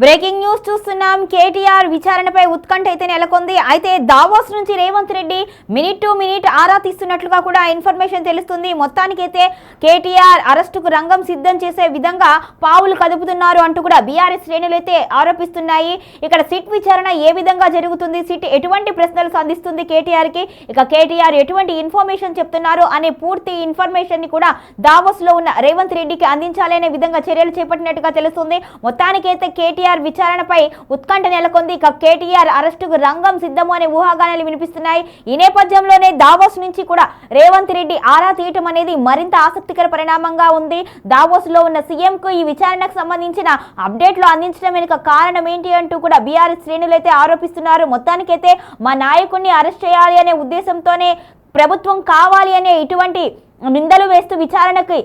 Breaking news చూస్తున్నాం. కేటీఆర్ విచారణపై ఉత్కంఠ అయితే నెలకొంది. అయితే దావోస్ నుంచి Revanth Reddy minute to minute ఆరా తీస్తున్నట్లుగా కూడా ఇన్ఫర్మేషన్ తెలుస్తుంది. మొత్తానికైతే కేటీఆర్ అరెస్టుకు రంగం సిద్ధం చేసే విధంగా పావులు కదుపుతున్నారు అంటూ కూడా బీఆర్ఎస్ శ్రేణులు అయితే ఆరోపిస్తున్నాయి. ఇక్కడ సిట్ విచారణ ఏ విధంగా జరుగుతుంది, సిట్ ఎటువంటి ప్రశ్నలు సంధిస్తుంది కేటీఆర్ కి, ఇక కేటీఆర్ ఎటువంటి ఇన్ఫర్మేషన్ చెప్తున్నారు అనే పూర్తి ఇన్ఫర్మేషన్ ని కూడా దావోస్ లో ఉన్న రేవంత్ రెడ్డికి అందించాలనే విధంగా చర్యలు చేపట్టినట్టుగా తెలుస్తుంది. మొత్తానికైతే కేటీఆర్ విచారణపై ఉత్కంఠ నెలకొంది. ఇక కేటీఆర్ అరెస్టుకు రంగం సిద్ధము అనే ఊహాగానాలు వినిపిస్తున్నాయి. ఈ నేపథ్యంలోనే దావోస్ నుంచి కూడా రేవంత్ రెడ్డి ఆరా తీయటం అనేది మరింత ఆసక్తికర పరిణామంగా ఉంది. దావోస్ లో ఉన్న సీఎం కు ఈ విచారణకు సంబంధించిన అప్డేట్లు అందించడం వెనుక కారణం ఏంటి అంటూ కూడా బీఆర్ఎస్ శ్రేణులు అయితే ఆరోపిస్తున్నారు. మొత్తానికైతే మా నాయకుడిని అరెస్ట్ చేయాలి అనే ఉద్దేశంతోనే ప్రభుత్వం కావాలి అనే ఇటువంటి నిందలు వేస్తూ విచారణకి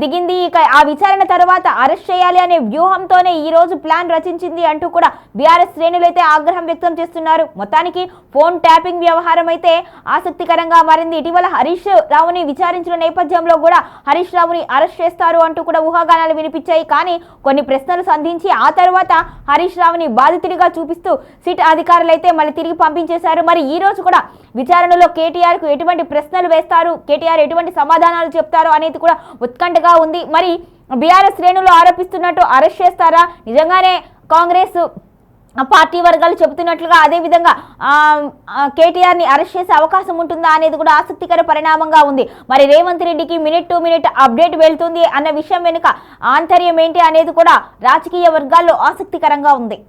దిగింది. ఇక ఆ విచారణ తర్వాత అరెస్ట్ చేయాలి అనే వ్యూహంతోనే ఈ రోజు ప్లాన్ రచించింది అంటూ కూడా బీఆర్ఎస్ శ్రేణులు అయితే ఆగ్రహం వ్యక్తం చేస్తున్నారు. మొత్తానికి ఫోన్ ట్యాపింగ్ వ్యవహారం అయితే ఆసక్తికరంగా మారింది. ఇటీవల హరీష్ రావుని విచారించిన నేపథ్యంలో కూడా హరీష్ రావుని అరెస్ట్ చేస్తారు అంటూ కూడా ఊహాగానాలు వినిపించాయి. కానీ కొన్ని ప్రశ్నలు సంధించి ఆ తర్వాత హరీష్ రావుని బాధితుడిగా చూపిస్తూ సిట్ అధికారులు అయితే మళ్ళీ తిరిగి పంపించేశారు. మరి ఈ రోజు కూడా విచారణలో కేటీఆర్ కు ఎటువంటి ప్రశ్నలు వేస్తారు, కేటీఆర్ ఎటువంటి సమాధానాలు చెప్తారు అనేది కూడా ఉత్కంఠగా ఉంది. మరి బీఆర్ఎస్ శ్రేణులు ఆరోపిస్తున్నట్టు అరెస్ట్ చేస్తారా, నిజంగానే కాంగ్రెస్ పార్టీ వర్గాలు చెబుతున్నట్లుగా అదే విధంగా కేటీఆర్ ని అరెస్ట్ చేసే అవకాశం ఉంటుందా అనేది కూడా ఆసక్తికర పరిణామంగా ఉంది. మరి రేవంత్ రెడ్డికి మినిట్ టు మినిట్ అప్డేట్ వెళ్తుంది అన్న విషయం వెనుక ఆంతర్యం ఏంటి అనేది కూడా రాజకీయ వర్గాల్లో ఆసక్తికరంగా ఉంది.